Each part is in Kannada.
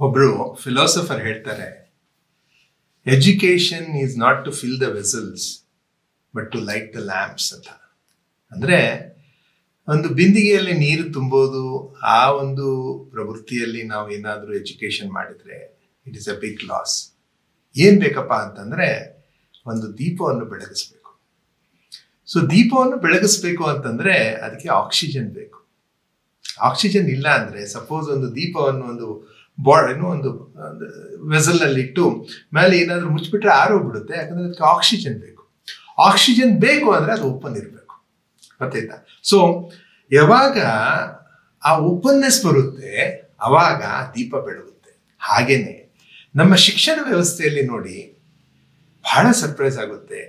ಒಬ್ರು ಫಿಲಾಸಫರ್ ಹೇಳ್ತಾರೆ, education is not to fill the vessels but to light the lamps ಅಂತ. ಅಂದರೆ ಒಂದು ಬಿಂದಿಗೆಯಲ್ಲಿ ನೀರು ತುಂಬೋದು, ಆ ಒಂದು ಪ್ರವೃತ್ತಿಯಲ್ಲಿ ನಾವು ಏನಾದರೂ ಎಜುಕೇಶನ್ ಮಾಡಿದರೆ it is a big loss. ಏನು ಬೇಕಪ್ಪ ಅಂತಂದರೆ ಒಂದು ದೀಪವನ್ನು ಬೆಳಗಿಸ್ಬೇಕು. ಸೊ ದೀಪವನ್ನು ಬೆಳಗಿಸ್ಬೇಕು ಅಂತಂದರೆ ಅದಕ್ಕೆ ಆಕ್ಸಿಜನ್ ಬೇಕು. ಆಕ್ಸಿಜನ್ ಇಲ್ಲ ಅಂದರೆ, ಸಪೋಸ್ ಒಂದು ದೀಪವನ್ನು ಒಂದು ಒಂದು ವೆಸಲ್ನಲ್ಲಿ ಇಟ್ಟು ಮೇಲೆ ಏನಾದರೂ ಮುಚ್ಚಿಬಿಟ್ರೆ ಆರೋಗ್ಬಿಡುತ್ತೆ. ಯಾಕಂದರೆ ಅದಕ್ಕೆ ಆಕ್ಸಿಜನ್ ಬೇಕು. ಆಕ್ಸಿಜನ್ ಬೇಕು ಅಂದರೆ ಅದು ಓಪನ್ ಇರಬೇಕು, ಗೊತ್ತಾಯ್ತಾ? ಸೊ ಯಾವಾಗ ಆ ಓಪನ್ನೆಸ್ ಬರುತ್ತೆ ಅವಾಗ ದೀಪ ಬೆಳಗುತ್ತೆ. ಹಾಗೇನೆ ನಮ್ಮ ಶಿಕ್ಷಣ ವ್ಯವಸ್ಥೆಯಲ್ಲಿ ನೋಡಿ, ಬಹಳ ಸರ್ಪ್ರೈಸ್ ಆಗುತ್ತೆ.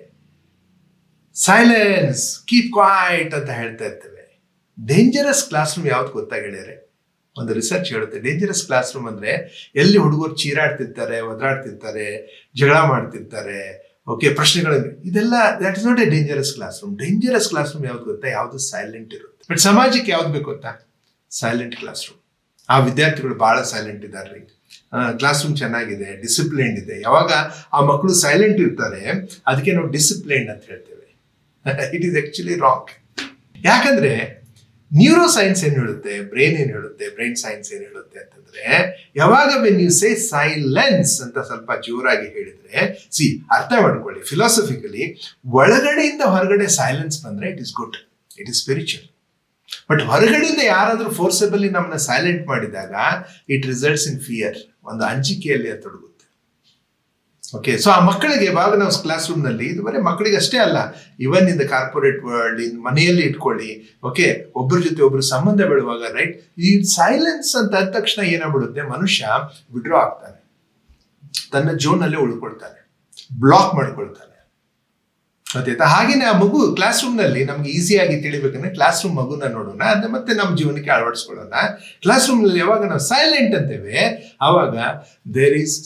ಸೈಲೆನ್ಸ್, ಕೀಪ್ ಕ್ವೈಟ್ ಅಂತ ಹೇಳ್ತಾ ಇರ್ತೇವೆ. ಡೇಂಜರಸ್ ಕ್ಲಾಸ್ ರೂಮ್ ಯಾವ್ದು ಗೊತ್ತಾ ಗೆಳೆಯರೆ? ಒಂದು ರಿಸರ್ಚ್ ಹೇಳುತ್ತೆ, ಡೇಂಜರಸ್ ಕ್ಲಾಸ್ ರೂಮ್ ಅಂದರೆ ಎಲ್ಲಿ ಹುಡುಗರು ಚೀರಾಡ್ತಿರ್ತಾರೆ, ಒದರಾಡ್ತಿರ್ತಾರೆ, ಜಗಳ ಮಾಡ್ತಿರ್ತಾರೆ, ಓಕೆ, ಪ್ರಶ್ನೆಗಳು, ಇದೆಲ್ಲ that is not A dangerous class room. Dangerous class room ಯಾವ್ದು ಗೊತ್ತಾ? ಯಾವುದು ಸೈಲೆಂಟ್ ಇರುತ್ತೆ. ಬಟ್ ಸಮಾಜಕ್ಕೆ ಯಾವ್ದು ಬೇಕು ಗೊತ್ತಾ? Silent class room. ಆ ವಿದ್ಯಾರ್ಥಿಗಳು ಬಹಳ ಸೈಲೆಂಟ್ ಇದ್ದಾರೆ, ಕ್ಲಾಸ್ ರೂಮ್ ಚೆನ್ನಾಗಿದೆ, ಡಿಸಿಪ್ಲಿನ್ ಇದೆ. ಯಾವಾಗ ಆ ಮಕ್ಕಳು ಸೈಲೆಂಟ್ ಇರ್ತಾರೆ ಅದಕ್ಕೆ ನಾವು ಡಿಸಿಪ್ಲಿನ್ ಅಂತ ಹೇಳ್ತೇವೆ. It is actually wrong. ಯಾಕಂದ್ರೆ ನ್ಯೂರೋ ಸೈನ್ಸ್ ಏನು ಹೇಳುತ್ತೆ, ಬ್ರೈನ್ ಏನು ಹೇಳುತ್ತೆ, ಬ್ರೈನ್ ಸೈನ್ಸ್ ಏನು ಹೇಳುತ್ತೆ ಅಂತಂದ್ರೆ, ಯಾವಾಗ ವೆನ್ ಯು ಸೇ ಸೈಲೆನ್ಸ್ ಅಂತ ಸ್ವಲ್ಪ ಜೋರಾಗಿ ಹೇಳಿದ್ರೆ, ಅರ್ಥ ಮಾಡ್ಕೊಳ್ಳಿ, ಫಿಲಾಸಫಿಕಲಿ ಒಳಗಡೆಯಿಂದ ಹೊರಗಡೆ ಸೈಲೆನ್ಸ್ ಬಂದ್ರೆ it is good, it is spiritual. But ಹೊರಗಡೆಯಿಂದ ಯಾರಾದ್ರೂ ಫೋರ್ಸಬಲಿ ನಮ್ಮನ್ನ ಸೈಲೆಂಟ್ ಮಾಡಿದಾಗ ಇಟ್ ರಿಸಲ್ಟ್ಸ್ ಇನ್ ಫಿಯರ್, ಒಂದು ಅಂಜಿಕೆಯಲ್ಲಿ ಅದು ತೊಡಗುತ್ತೆ. ಓಕೆ, ಸೊ ಆ ಮಕ್ಕಳಿಗೆ ಯಾವಾಗ ನಾವು ಕ್ಲಾಸ್ ರೂಮ್ನಲ್ಲಿ, ಇದು ಬರೀ ಮಕ್ಕಳಿಗೆ ಅಷ್ಟೇ ಅಲ್ಲ, ಇವನ್ ಇನ್ ದ ಕಾರ್ಪೊರೇಟ್ ವರ್ಲ್ಡ್, ಇನ್ ಮನೆಯಲ್ಲಿ ಇಟ್ಕೊಳ್ಳಿ, ಓಕೆ, ಒಬ್ಬರ ಜೊತೆ ಒಬ್ರು ಸಂಬಂಧ ಬೆಳುವಾಗ, ರೈಟ್, ಈ ಸೈಲೆನ್ಸ್ ಅಂತ ಅಂದ ತಕ್ಷಣ ಏನಾಗ್ಬಿಡುತ್ತೆ, ಮನುಷ್ಯ ವಿಡ್ರಾ ಆಗ್ತಾನೆ, ತನ್ನ ಜೋನಲ್ಲಿ ಉಳ್ಕೊಳ್ತಾನೆ, ಬ್ಲಾಕ್ ಮಾಡ್ಕೊಳ್ತಾನೆ. ಗೊತ್ತಾಯ್ತಾ? ಹಾಗೇನೆ ಆ ಮಗು ಕ್ಲಾಸ್ ರೂಮ್ನಲ್ಲಿ ನಮ್ಗೆ ಈಸಿಯಾಗಿ ತಿಳಿಬೇಕಂದ್ರೆ ಕ್ಲಾಸ್ ರೂಮ್ ಮಗುನ ನೋಡೋಣ, ಅದೇ ಮತ್ತೆ ನಮ್ಮ ಜೀವನಕ್ಕೆ ಅಳವಡಿಸ್ಕೊಳ್ಳೋಣ. ಕ್ಲಾಸ್ ರೂಮ್ನಲ್ಲಿ ಯಾವಾಗ ನಾವು ಸೈಲೆಂಟ್ ಅಂತೇವೆ ಆವಾಗ ದೇರ್ ಈಸ್,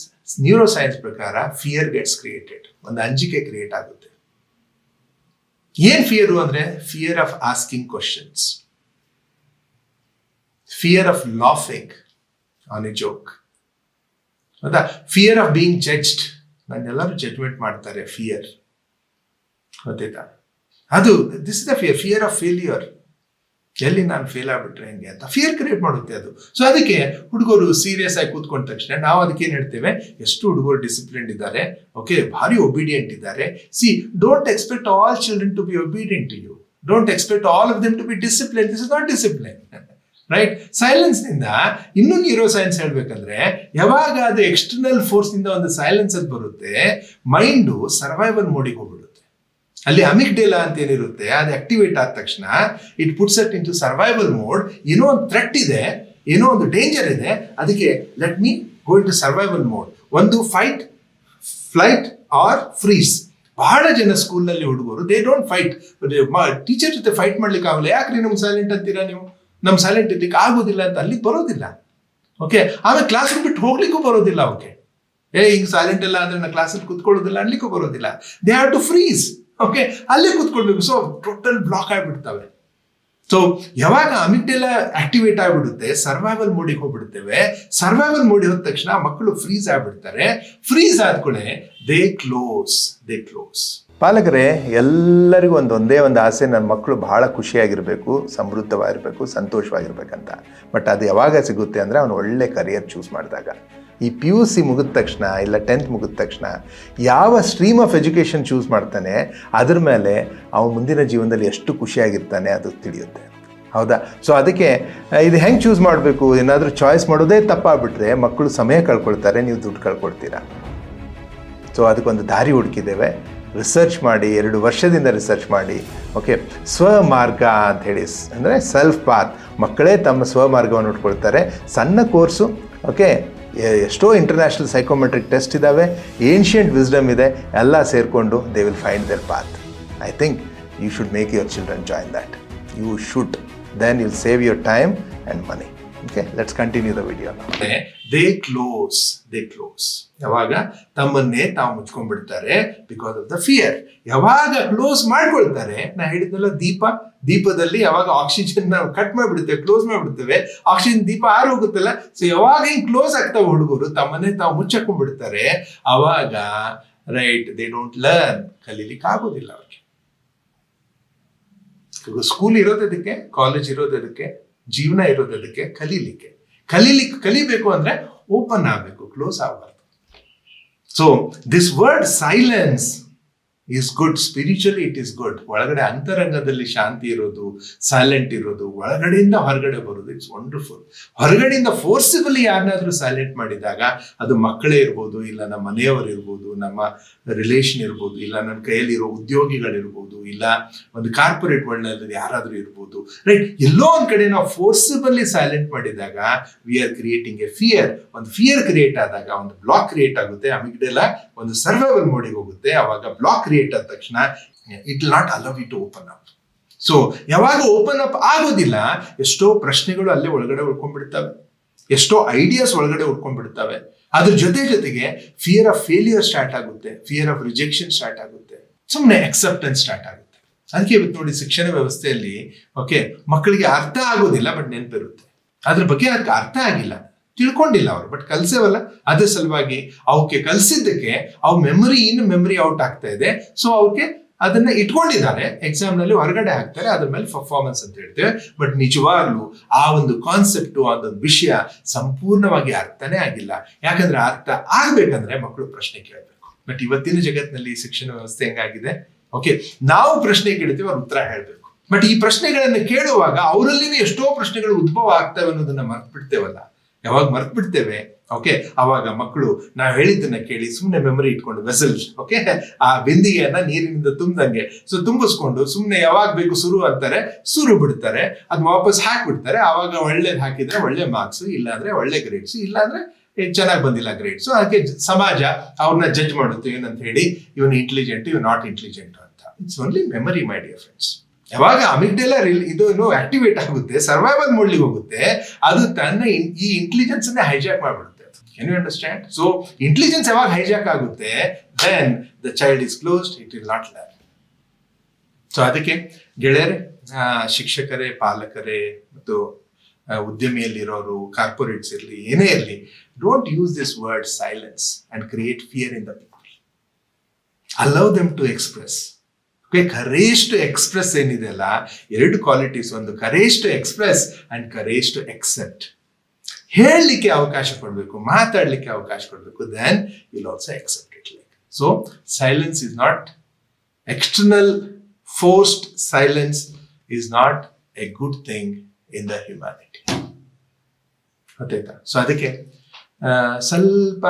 ನ್ಯೂರೋ ಸೈನ್ಸ್ ಪ್ರಕಾರ ಫಿಯರ್ ಗೆಟ್ಸ್ ಕ್ರಿಯೇಟೆಡ್, ಒಂದು ಅಂಜಿಕೆ ಕ್ರಿಯೇಟ್ ಆಗುತ್ತೆ. ಏನ್ ಫಿಯರು ಅಂದ್ರೆ, fear of asking questions, fear of laughing on a joke, ಹೌದಾ? ಫಿಯರ್ ಆಫ್ ಬೀಯಿಂಗ್ ಜಡ್ಜ್ಡ್, ನನ್ನೆಲ್ಲರೂ ಜಡ್ಜ್ಮೆಂಟ್ ಮಾಡ್ತಾರೆ, ಫಿಯರ್, ಗೊತ್ತಾಯ್ತಾ? ಅದು this is the fear. Fear of failure, ಎಲ್ಲಿ ನಾನು ಫೇಲ್ ಆಗ್ಬಿಟ್ರೆ ಹೆಂಗೆ ಅಂತ ಫಿಯರ್ ಕ್ರಿಯೇಟ್ ಮಾಡುತ್ತೆ ಅದು. ಸೊ ಅದಕ್ಕೆ ಹುಡುಗರು ಸೀರಿಯಸ್ ಆಗಿ ಕೂತ್ಕೊಂಡ ತಕ್ಷಣ ನಾವು ಅದಕ್ಕೆ ಏನ್ ಹೇಳ್ತೇವೆ, ಎಷ್ಟು ಹುಡುಗರು ಡಿಸಿಪ್ಲಿನ್ ಇದ್ದಾರೆ, ಓಕೆ, ಭಾರಿ ಒಬಿಡಿಯಂಟ್ ಇದ್ದಾರೆ. Don't expect all children to be obedient to you, don't expect all of them to be discipline. This is not discipline, right? Silence ನಿಂದ ಇನ್ನೂ ನ್ಯೂರೋ ಸೈನ್ಸ್ ಹೇಳ್ಬೇಕಂದ್ರೆ, ಯಾವಾಗ ಅದು ಎಕ್ಸ್ಟರ್ನಲ್ ಫೋರ್ಸ್ ನಿಂದ ಒಂದು ಸೈಲೆನ್ಸ್ ಅದು ಬರುತ್ತೆ, ಮೈಂಡು ಸರ್ವೈವಲ್ ಮೋಡಿಗೆ ಹೋಗ್ಬಿಡುತ್ತೆ. ಅಲ್ಲಿ ಅಮಿಗ್ಡೇಲಾ ಅಂತ ಏನಿರುತ್ತೆ ಅದು ಆಕ್ಟಿವೇಟ್ ಆದ ತಕ್ಷಣ it puts it into survival mode. ಏನೋ ಒಂದು ಥ್ರೆಟ್ ಇದೆ, ಏನೋ ಒಂದು ಡೇಂಜರ್ ಇದೆ, ಅದಕ್ಕೆ let me go into survival mode. ಒಂದು ಫೈಟ್, ಫ್ಲೈಟ್ ಆರ್ ಫ್ರೀಸ್. ಬಹಳ ಜನ ಸ್ಕೂಲ್ನಲ್ಲಿ ಹುಡುಗರು ದೇ ಡೋಂಟ್ ಫೈಟ್, ಟೀಚರ್ ಜೊತೆ ಫೈಟ್ ಮಾಡ್ಲಿಕ್ಕೆ ಆಗಲ್ಲ. ಯಾಕ್ರಿ ನಮ್ಗೆ ಸೈಲೆಂಟ್ ಅಂತೀರಾ ನೀವು? ನಮ್ ಸೈಲೆಂಟ್ ಇರ್ಲಿಕ್ಕೆ ಆಗೋದಿಲ್ಲ ಅಂತ ಅಲ್ಲಿಗೆ ಬರೋದಿಲ್ಲ. ಓಕೆ, ಆಮೇಲೆ ಕ್ಲಾಸ್ ರೂಮ್ ಬಿಟ್ಟು ಹೋಗ್ಲಿಕ್ಕೂ ಬರೋದಿಲ್ಲ. ಓಕೆ, ಹಿಂಗೆ ಸೈಲೆಂಟ್ ಎಲ್ಲ ಅಂದ್ರೆ ನಾ ಕ್ಲಾಸಲ್ಲಿ ಕೂತ್ಕೊಳ್ಳೋದಿಲ್ಲ ಅನ್ಲಿಕ್ಕೂ ಬರೋದಿಲ್ಲ. They have to freeze. Okay, ಅಲ್ಲೇ ಕೂತ್ಕೊಳ್ಬೇಕು. ಸೊ ಟೋಟಲ್ ಬ್ಲಾಕ್ ಆಗಿಬಿಡ್ತವೆ. ಸೊ ಯಾವಾಗ ಅಮಿಗ್ಡೇಲಾ ಆಕ್ಟಿವೇಟ್ ಆಗಿಬಿಡುತ್ತೆ, ಸರ್ವೈವಲ್ ಮೋಡಿಗೆ ಹೋಗ್ಬಿಡ್ತೇವೆ. ಸರ್ವೈವಲ್ ಮೋಡಿಗೆ ಹೋದ ತಕ್ಷಣ ಮಕ್ಕಳು ಫ್ರೀಸ್ ಆಗ್ಬಿಡ್ತಾರೆ. ಫ್ರೀಸ್ ಆದ್ಕೂಳೆ ದೇ ಕ್ಲೋಸ್. ಪಾಲಕರೇ, ಎಲ್ಲರಿಗೂ ಒಂದೇ ಒಂದು ಆಸೆ, ನನ್ನ ಮಕ್ಕಳು ಬಹಳ ಖುಷಿಯಾಗಿರಬೇಕು, ಸಮೃದ್ಧವಾಗಿರಬೇಕು, ಸಂತೋಷವಾಗಿರ್ಬೇಕಂತ. ಬಟ್ ಅದು ಯಾವಾಗ ಸಿಗುತ್ತೆ ಅಂದರೆ ಅವನು ಒಳ್ಳೆ ಕರಿಯರ್ ಚೂಸ್ ಮಾಡಿದಾಗ. ಈ PUC ಮುಗಿದ ತಕ್ಷಣ ಇಲ್ಲ 10th ಮುಗಿದ ತಕ್ಷಣ ಯಾವ ಸ್ಟ್ರೀಮ್ ಆಫ್ ಎಜುಕೇಷನ್ ಚೂಸ್ ಮಾಡ್ತಾನೆ ಅದ್ರ ಮೇಲೆ ಅವನ ಮುಂದಿನ ಜೀವನದಲ್ಲಿ ಎಷ್ಟು ಖುಷಿಯಾಗಿರ್ತಾನೆ ಅದು ತಿಳಿಯುತ್ತೆ, ಹೌದಾ? ಸೊ ಅದಕ್ಕೆ ಇದು ಹೆಂಗೆ ಚೂಸ್ ಮಾಡಬೇಕು, ಏನಾದರೂ ಚಾಯ್ಸ್ ಮಾಡೋದೇ ತಪ್ಪಾಗ್ಬಿಟ್ರೆ ಮಕ್ಕಳು ಸಮಯ ಕಳ್ಕೊಳ್ತಾರೆ, ನೀವು ದುಡ್ಡು ಕಳ್ಕೊಳ್ತೀರಾ. ಸೊ ಅದಕ್ಕೊಂದು ದಾರಿ ಹುಡುಕಿದ್ದೇವೆ. ರಿಸರ್ಚ್ ಮಾಡಿ, 2 ವರ್ಷದಿಂದ ರಿಸರ್ಚ್ ಮಾಡಿ, ಓಕೆ, ಸ್ವಮಾರ್ಗ ಅಂತ ಹೇಳಿ, ಅಂದರೆ ಸೆಲ್ಫ್ ಪಾತ್. ಮಕ್ಕಳೇ ತಮ್ಮ ಸ್ವಮಾರ್ಗವನ್ನು ಹುಡ್ಕೊಳ್ತಾರೆ. ಸಣ್ಣ ಕೋರ್ಸು, ಓಕೆ, ಎಷ್ಟೋ ಇಂಟರ್ನ್ಯಾಷನಲ್ ಸೈಕೋಮೆಟ್ರಿಕ್ ಟೆಸ್ಟ್ ಇದ್ದಾವೆ, ಏನ್ಷಿಯಂಟ್ ವಿಸ್ಡಮ್ ಇದೆ, ಎಲ್ಲ ಸೇರಿಕೊಂಡು they will find their path. I think you should make your children join that. You should. Then you'll save your time and money. Okay, let's continue the video now. They close. ಯಾವಾಗ ತಮ್ಮನ್ನೇ ತಾವು ಮುಚ್ಕೊಂಡ್ಬಿಡ್ತಾರೆ ಬಿಕಾಸ್ ಆಫ್ ದ ಫಿಯರ್. ಯಾವಾಗ ಕ್ಲೋಸ್ ಮಾಡ್ಕೊಳ್ತಾರೆ, ನಾ ಹೇಳಿದ್ನಲ್ಲ ದೀಪದಲ್ಲಿ ಯಾವಾಗ ಆಕ್ಸಿಜನ್ ನಾವು ಕಟ್ ಮಾಡಿಬಿಡ್ತೇವೆ, ಕ್ಲೋಸ್ ಮಾಡಿಬಿಡ್ತೇವೆ, ಆಕ್ಸಿಜನ್ ದೀಪ ಹೋಗುತ್ತಲ್ಲ. ಸೊ ಯಾವಾಗ ಹಿಂಗ್ ಕ್ಲೋಸ್ ಆಗ್ತಾವೆ ಹುಡುಗರು, ತಮ್ಮನ್ನೇ ತಾವು ಮುಚ್ಚಾಕೊಂಡ್ಬಿಡ್ತಾರೆ, ಅವಾಗ ರೈಟ್ ದೇ ಡೋಂಟ್ ಲರ್ನ್, ಕಲೀಲಿಕ್ಕೆ ಆಗೋದಿಲ್ಲ ಅವ್ರಿಗೆ. ಸ್ಕೂಲ್ ಇರೋದಕ್ಕೆ, ಕಾಲೇಜ್ ಇರೋದಕ್ಕೆ, ಜೀವನ ಇರೋದಕ್ಕೆ, ಕಲಿಬೇಕು ಅಂದ್ರೆ ಓಪನ್ ಆಗಬೇಕು, ಕ್ಲೋಸ್ ಆಗಬಾರ್ದು. So this word silence is good, spiritually it is good. ಒಳಗಡೆ ಅಂತರಂಗದಲ್ಲಿ ಶಾಂತಿ ಇರೋದು, ಸೈಲೆಂಟ್ ಇರೋದು, ಒಳಗಡೆಯಿಂದ ಹೊರಗಡೆ ಬರೋದು, ಇಟ್ಸ್ ವಂಡರ್ಫುಲ್. ಹೊರಗಡೆಯಿಂದ ಫೋರ್ಸಿಬಲಿ ಯಾರನ್ನಾದ್ರೂ ಸೈಲೆಂಟ್ ಮಾಡಿದಾಗ, ಅದು ಮಕ್ಕಳೇ ಇರ್ಬೋದು, ಇಲ್ಲ ನಮ್ಮ ಮನೆಯವರು ಇರ್ಬೋದು, ನಮ್ಮ ರಿಲೇಷನ್ ಇರ್ಬೋದು, ಇಲ್ಲ ನನ್ನ ಕೈಯಲ್ಲಿರೋ ಉದ್ಯೋಗಿಗಳಿರ್ಬೋದು, ಇಲ್ಲ ಒಂದು ಕಾರ್ಪೊರೇಟ್ ವರ್ಲ್ಡ್ ಯಾರಾದ್ರೂ ಇರ್ಬೋದು, ರೈಟ್. ಎಲ್ಲೋ ಒಂದ್ ಕಡೆ ನಾವು ಫೋರ್ಸಿಬಲಿ ಸೈಲೆಂಟ್ ಮಾಡಿದಾಗ we are creating A fear. ಒಂದು ಫಿಯರ್ ಕ್ರಿಯೇಟ್ ಆದಾಗ ಒಂದು ಬ್ಲಾಕ್ ಕ್ರಿಯೇಟ್ ಆಗುತ್ತೆ, ಅಮಿಗ್ಡಲ ಒಂದು ಸರ್ವೈವಲ್ ಮೋಡಿಗೆ ಹೋಗುತ್ತೆ. ಅವಾಗ ಬ್ಲಾಕ್ ಕ್ರಿಯೇಟ್ ಆದ ತಕ್ಷಣ it will not allow it to open up. So ಯಾವಾಗ ಓಪನ್ ಅಪ್ ಆಗೋದಿಲ್ಲ, ಎಷ್ಟೋ ಪ್ರಶ್ನೆಗಳು ಅಲ್ಲೇ ಒಳಗಡೆ ಉಳ್ಕೊಂಡ್ಬಿಡ್ತವೆ, ಎಷ್ಟೋ ಐಡಿಯಾಸ್ ಒಳಗಡೆ ಉಳ್ಕೊಂಡ್ಬಿಡ್ತವೆ. ಅದ್ರ ಜೊತೆಗೆ ಫಿಯರ್ ಆಫ್ ಫೇಲಿಯರ್ ಸ್ಟಾರ್ಟ್ ಆಗುತ್ತೆ, ಫಿಯರ್ ಆಫ್ ರಿಜೆಕ್ಷನ್ ಸ್ಟಾರ್ಟ್ ಆಗುತ್ತೆ, ಸುಮ್ಮನೆ ಅಕ್ಸೆಪ್ಟೆನ್ಸ್ ಸ್ಟಾರ್ಟ್ ಆಗುತ್ತೆ. ಅದಕ್ಕೆ ಇವತ್ತು ನೋಡಿ ಶಿಕ್ಷಣ ವ್ಯವಸ್ಥೆಯಲ್ಲಿ ಓಕೆ ಮಕ್ಕಳಿಗೆ ಅರ್ಥ ಆಗೋದಿಲ್ಲ, ಬಟ್ ನೆನಪಿರುತ್ತೆ. ಅದ್ರ ಬಗ್ಗೆ ಅದಕ್ಕೆ ಅರ್ಥ ಆಗಿಲ್ಲ, ತಿಳ್ಕೊಂಡಿಲ್ಲ ಅವರು, ಬಟ್ ಕಲ್ಸೇವಲ್ಲ. ಅದ್ರ ಸಲುವಾಗಿ ಅವಕ್ಕೆ ಕಲ್ಸಿದ್ದಕ್ಕೆ ಅವ್ ಮೆಮರಿ ಔಟ್ ಆಗ್ತಾ ಇದೆ. ಸೊ ಅವಕ್ಕೆ ಅದನ್ನ ಇಟ್ಕೊಂಡಿದ್ದಾರೆ, ಎಕ್ಸಾಮ್ ನಲ್ಲಿ ಹೊರಗಡೆ ಹಾಕ್ತಾರೆ, ಅದ್ರ ಮೇಲೆ ಪರ್ಫಾರ್ಮೆನ್ಸ್ ಅಂತ ಹೇಳ್ತೇವೆ. ಬಟ್ ನಿಜವಾಗ್ಲೂ ಆ ಒಂದು ಕಾನ್ಸೆಪ್ಟ್, ಅದೊಂದು ವಿಷಯ ಸಂಪೂರ್ಣವಾಗಿ ಅರ್ಥನೇ ಆಗಿಲ್ಲ. ಯಾಕಂದ್ರೆ ಅರ್ಥ ಆಗ್ಬೇಕಂದ್ರೆ ಮಕ್ಕಳು ಪ್ರಶ್ನೆ ಕೇಳಬೇಕು. ಬಟ್ ಇವತ್ತಿನ ಜಗತ್ತಿನಲ್ಲಿ ಶಿಕ್ಷಣ ವ್ಯವಸ್ಥೆ ಹೆಂಗಾಗಿದೆ, ಓಕೆ ನಾವು ಪ್ರಶ್ನೆ ಕೇಳ್ತೀವಿ, ಅವ್ರು ಉತ್ತರ ಹೇಳ್ಬೇಕು. ಬಟ್ ಈ ಪ್ರಶ್ನೆಗಳನ್ನ ಕೇಳುವಾಗ ಅವರಲ್ಲಿನೇ ಎಷ್ಟೋ ಪ್ರಶ್ನೆಗಳು ಉದ್ಭವ ಆಗ್ತವೆ ಅನ್ನೋದನ್ನ ಮರ್ತ್ಬಿಡ್ತೇವಲ್ಲ. ಯಾವಾಗ ಮರ್ತ್ಬಿಡ್ತೇವೆ, ಓಕೆ ಅವಾಗ ಮಕ್ಕಳು ನಾವು ಹೇಳಿದ್ದನ್ನ ಕೇಳಿ ಸುಮ್ಮನೆ ಮೆಮೊರಿ ಇಟ್ಕೊಂಡು ವೆಸಲ್, ಓಕೆ ಆ ಬಿಂದಿಗೆಯನ್ನ ನೀರಿನಿಂದ ತುಂಬ್ದಂಗೆ ತುಂಬಿಸ್ಕೊಂಡು ಸುಮ್ಮನೆ ಯಾವಾಗ ಬೇಕು ಸುರು ಅಂತಾರೆ, ಸುರು ಬಿಡ್ತಾರೆ, ಅದ್ ವಾಪಸ್ ಹಾಕ್ಬಿಡ್ತಾರೆ. ಆವಾಗ ಒಳ್ಳೇದು ಹಾಕಿದ್ರೆ ಒಳ್ಳೆ ಮಾರ್ಕ್ಸ್, ಇಲ್ಲಾಂದ್ರೆ ಒಳ್ಳೆ ಗ್ರೇಡ್ಸ್, ಇಲ್ಲಾಂದ್ರೆ ಚೆನ್ನಾಗಿ ಬಂದಿಲ್ಲ ಗ್ರೇಡ್ಸ್. ಅದಕ್ಕೆ ಸಮಾಜ ಅವ್ರನ್ನ ಜಡ್ಜ್ ಮಾಡುತ್ತೆ, ಏನಂತ ಹೇಳಿ ಇವನು ಇಂಟೆಲಿಜೆಂಟ್, ಇವ್ ನಾಟ್ ಇಂಟೆಲಿಜೆಂಟ್ ಅಂತ. It's only memory my dear friends. ಯಾವಾಗ ಅಮಿಗ್ಡಲ ಇದು ಆಕ್ಟಿವೇಟ್ ಆಗುತ್ತೆ, ಸರ್ವೈವಲ್ ಮೋಡ್ಲಿಗೆ ಹೋಗುತ್ತೆ, ಅದು ತನ್ನ ಈ ಇಂಟೆಲಿಜೆನ್ಸ್ ಅನ್ನೇ ಹೈಜಾಕ್ ಮಾಡ್ಬಿಡುತ್ತೆ. Can you understand? So intelligence ಯಾವಾಗ ಹೈಜಾಕ್ ಆಗುತ್ತೆ, then the child is closed, it will not learn. So ಅದಕ್ಕೆ ಗೆಳೆಯರೇ, ಶಿಕ್ಷಕರೇ, ಪಾಲಕರೇ ಮತ್ತು ಉದ್ಯಮಿಯಲ್ಲಿರೋರು, ಕಾರ್ಪೊರೇಟ್ಸ್ ಇರಲಿ, ಏನೇ ಇರಲಿ, don't use this word silence and create fear in the people. Allow them to express. Courage to express ಏನಿದೆ ಅಲ್ಲ, ಎರಡು ಕ್ವಾಲಿಟೀಸ್, ಒಂದು courage to express and courage to accept. ಹೇಳಲಿಕ್ಕೆ ಅವಕಾಶ ಕೊಡಬೇಕು, ಮಾತಾಡಲಿಕ್ಕೆ ಅವಕಾಶ ಕೊಡಬೇಕು, then will also accept it. Like so silence is not external, forced silence is not a good thing in the humanity. ಗೊತ್ತಾಯ್ತಾ? ಸೊ ಅದಕ್ಕೆ ಸ್ವಲ್ಪ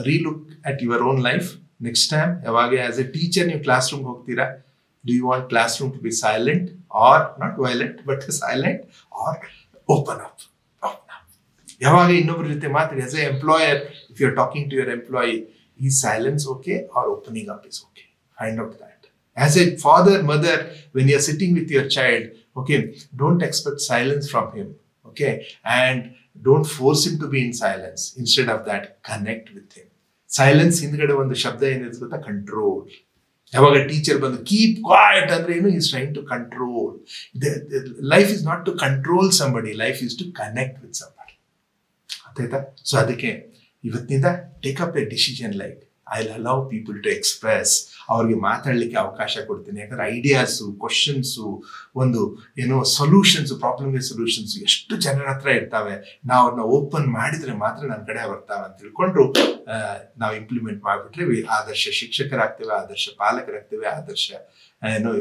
relook at your own life. Next time ಯಾವಾಗ ಆಸ್ ಎ ಟೀಚರ್ ನೀವು ಕ್ಲಾಸ್ ರೂಮ್ ಹೋಗ್ತೀರಾ, do you want classroom to be silent or not violent but silent, or open up? ಯಾವಾಗ ಇನ್ನೊಬ್ಬರ ಜೊತೆ ಮಾತಾಡಿ, as a employer, if you're talking to your employee, is silence okay or opening up is okay? Find out that. As a father, mother, when you're sitting with your child, okay, don't expect silence from him, okay, and don't force him to be in silence. Instead of that, connect with him. Silence ಹಿಂದ್ಗಡೆ ಒಂದು ಶಬ್ದ ಏನಿದೆ ಗೊತ್ತಾ, ಕಂಟ್ರೋಲ್. ಯಾವಾಗ ಟೀಚರ್ ಬಂದು ಕೀಪ್ ಕ್ವಾಯಟ್ ಅಂದ್ರೆ ಏನು, is trying to control. Life is not to control somebody, life is to connect with somebody. ಆಯ್ತಾ? ಸೊ ಅದಕ್ಕೆ ಇವತ್ತಿನಿಂದ take up a decision, like I will allow people to express. ಅವ್ರಿಗೆ ಮಾತಾಡ್ಲಿಕ್ಕೆ ಅವಕಾಶ ಕೊಡ್ತೀನಿ. ಯಾಕಂದ್ರೆ ಐಡಿಯಾಸು, ಕ್ವಶನ್ಸು, ಒಂದು ಏನೋ ಸೊಲ್ಯೂಷನ್ಸ್, ಪ್ರಾಬ್ಲಮ್ಗೆ ಸೊಲ್ಯೂಷನ್ಸ್ ಎಷ್ಟು ಜನರ ಹತ್ರ ಇರ್ತಾವೆ. ನಾವು ಅವ್ರನ್ನ ಓಪನ್ ಮಾಡಿದ್ರೆ ಮಾತ್ರ ನನ್ನ ಕಡೆ ಬರ್ತಾವೆ ಅಂತ ತಿಳ್ಕೊಂಡ್ರು ನಾವು ಇಂಪ್ಲಿಮೆಂಟ್ ಮಾಡಿಬಿಟ್ರೆ ಆದರ್ಶ ಶಿಕ್ಷಕರಾಗ್ತೇವೆ, ಆದರ್ಶ ಪಾಲಕರಾಗ್ತೇವೆ, ಆದರ್ಶ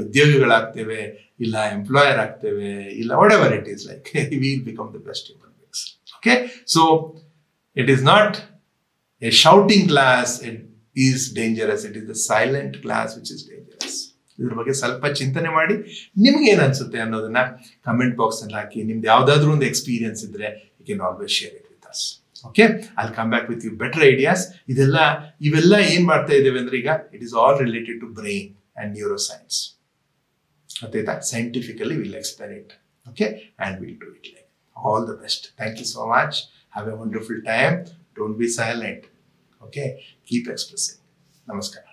ಉದ್ಯೋಗಿಗಳಾಗ್ತೇವೆ, ಇಲ್ಲ ಎಂಪ್ಲಾಯರ್ ಆಗ್ತೇವೆ, ಇಲ್ಲ what ever it is, like we will become the best human beings. Okay, so it is not A shouting class is dangerous, it is the silent class which is dangerous. ಇದ್ರ ಬಗ್ಗೆ ಸ್ವಲ್ಪ ಚಿಂತನೆ ಮಾಡಿ, ನಿಮ್ಗೆ ಏನ್ ಅನ್ಸುತ್ತೆ ಅನ್ನೋದನ್ನ ಕಮೆಂಟ್ ಬಾಕ್ಸ್ ಅಲ್ಲಿ ಹಾಕಿ. ನಿಮ್ದು ಯಾವ್ದಾದ್ರು ಒಂದು ಎಕ್ಸ್ಪೀರಿಯನ್ಸ್ ಇದ್ರೆ you can always share it with us. Okay, I will come back with you better ideas. ಇವೆಲ್ಲ ಏನ್ ಮಾಡ್ತಾ ಇದ್ದೇವೆ ಅಂದ್ರೆ ಈಗ it is all related to brain and neuroscience. ಗೊತ್ತಾಯ್ತಾ? Scientifically will explain it, okay, and will do it like all the best. Thank you so much. Have a wonderful time. Don't be silent. Okay, keep expressing. ನಮಸ್ಕಾರ.